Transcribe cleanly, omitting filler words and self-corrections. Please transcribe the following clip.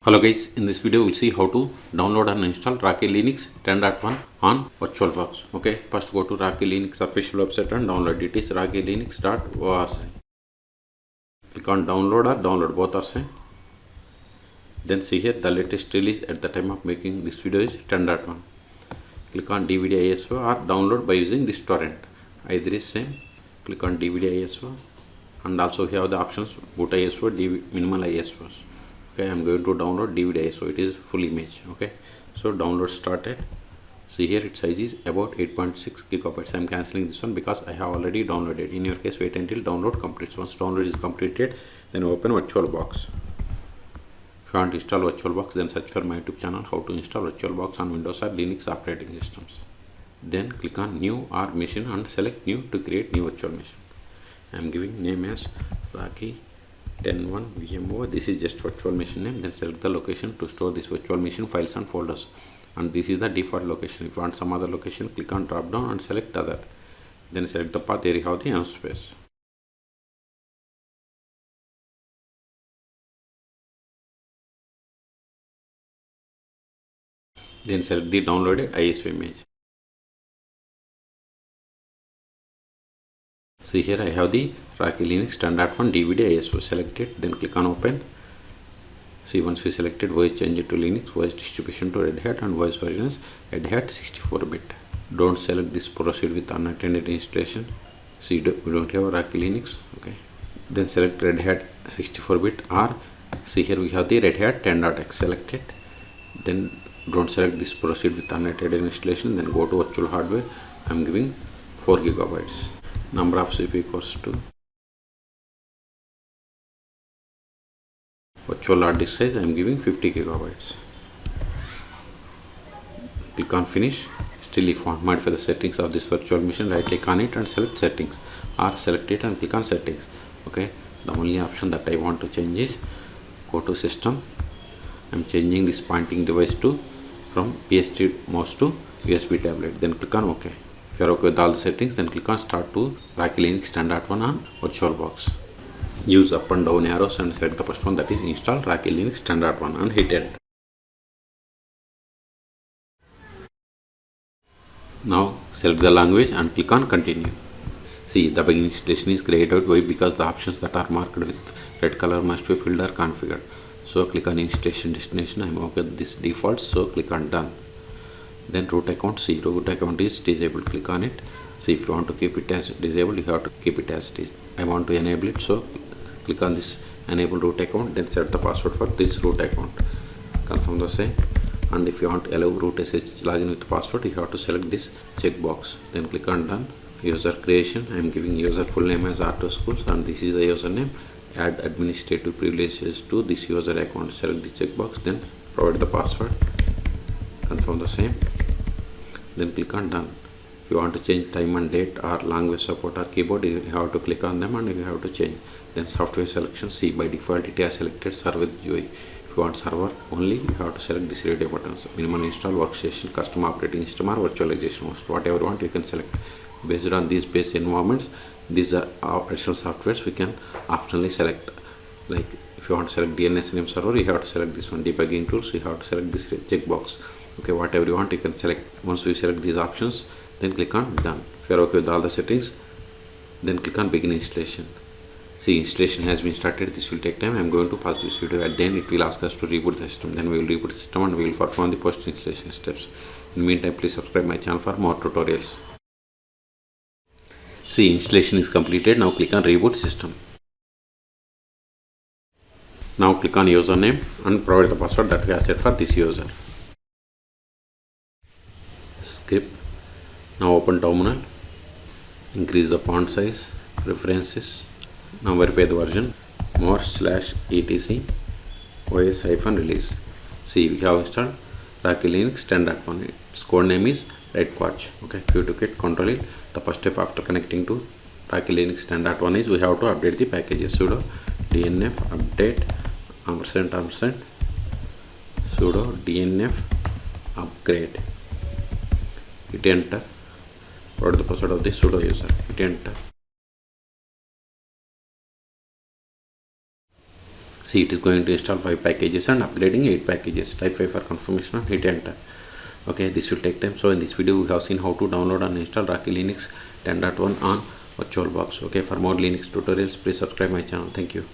Hello guys, in this video we'll see how to download and install Rocky Linux 10.1 on VirtualBox. Okay, first go to Rocky Linux official website and download it. Is rockylinux.org. Click on download or download, both are same. Then see here the latest release at the time of making this video is 10.1. Click on DVD ISO or download by using this torrent. Either is same. Click on DVD ISO and also we have the options boot ISO, minimal ISOs. Okay, I'm going to download DVD ISO. It is full image. Okay, so download started. See here its size is about 8.6 gigabytes. I'm cancelling this one because I have already downloaded. In your case, wait until download completes. Once download is completed, then open VirtualBox. If you want to install VirtualBox, then search for my YouTube channel how to install VirtualBox on Windows or Linux operating systems. Then click on new or machine and select new to create new virtual machine. I'm giving name as Rocky 10.1 VMO. This is just virtual machine name. Then select the location to store this virtual machine files and folders, and this is the default location. If you want some other location, click on drop down and select other. Then select the path. There you have the M space. Then select the downloaded ISO image. See here I have the Rocky Linux 10.1 DVD ISO selected. Then click on open. See, once we selected voice, change it to Linux, voice distribution to Red Hat, and voice version is Red Hat 64-bit. Don't select this, proceed with unattended installation. See, we don't have Rocky Linux. Okay, then select Red Hat 64-bit, or see here we have the Red Hat 10.x selected. Then don't select this, proceed with unattended installation. Then go to virtual hardware. I'm giving 4 gigabytes. Number of CPU cores 2. Virtual hard disk size I am giving 50 gigabytes. Click on finish. Still, if you want to modify the settings of this virtual machine, right click on it and select settings, or select it and click on settings. Okay, the only option that I want to change is go to system. I'm changing this pointing device to from PST mouse to USB tablet. Then click on OK. If you are okay with all the settings, then click on start to Rocky Linux 10.1 on VirtualBox. Use up and down arrows and select the first one, that is install Rocky Linux 10.1, and hit enter. Now select the language and click on continue. See, the begin installation is grayed out. Why? Because the options that are marked with red color must be filled or configured. So click on installation destination. I'm okay with this default, so click on done. Then root account. See, root account is disabled. Click on it. See, if you want to keep it as disabled, you have to keep it as is. I want to enable it, so click on this enable root account. Then set the password for this root account. Confirm the same. And if you want to allow root SSH login with password, you have to select this checkbox. Then click on done. User creation. I am giving user full name as R2 Schools, and this is a username. Add administrative privileges to this user account. Select the checkbox. Then provide the password. Confirm the same. Then click on done. If you want to change time and date or language support or keyboard, you have to click on them and you have to change. Then software selection. See, by default it has selected server with GUI. If you want server only, you have to select this radio buttons: minimal install, workstation, custom operating system, or virtualization host. Whatever you want, you can select. Based on these base environments, these are additional softwares we can optionally select. Like if you want to select DNS name server, you have to select this one. Debugging tools, you have to select this checkbox. Okay, whatever you want, you can select. Once you select these options, then click on done. If you are okay with all the settings, then click on begin installation. See, installation has been started. This will take time. I am going to pause this video. At the end, it will ask us to reboot the system. Then we will reboot the system and we will perform the post installation steps. In the meantime, please subscribe my channel for more tutorials. See, installation is completed. Now click on reboot system. Now click on username and provide the password that we have set for this user. Skip. Now open terminal. Increase the font size. Preferences. Now verify the version. more/etc os-release. See, we have installed Rocky Linux 10.1. Its code name is Quartz. Okay, if you took it, control it. The first step after connecting to Rocky Linux 10.1 is we have to update the packages. Sudo dnf update && sudo dnf upgrade. Hit enter. Provide the password of the sudo user. Hit enter. See, it is going to install 5 packages and upgrading 8 packages. Type 5 for confirmation and hit enter. Okay, this will take time. So in this video we have seen how to download and install Rocky Linux 10.1 on VirtualBox. Okay, for more Linux tutorials please subscribe my channel. Thank you.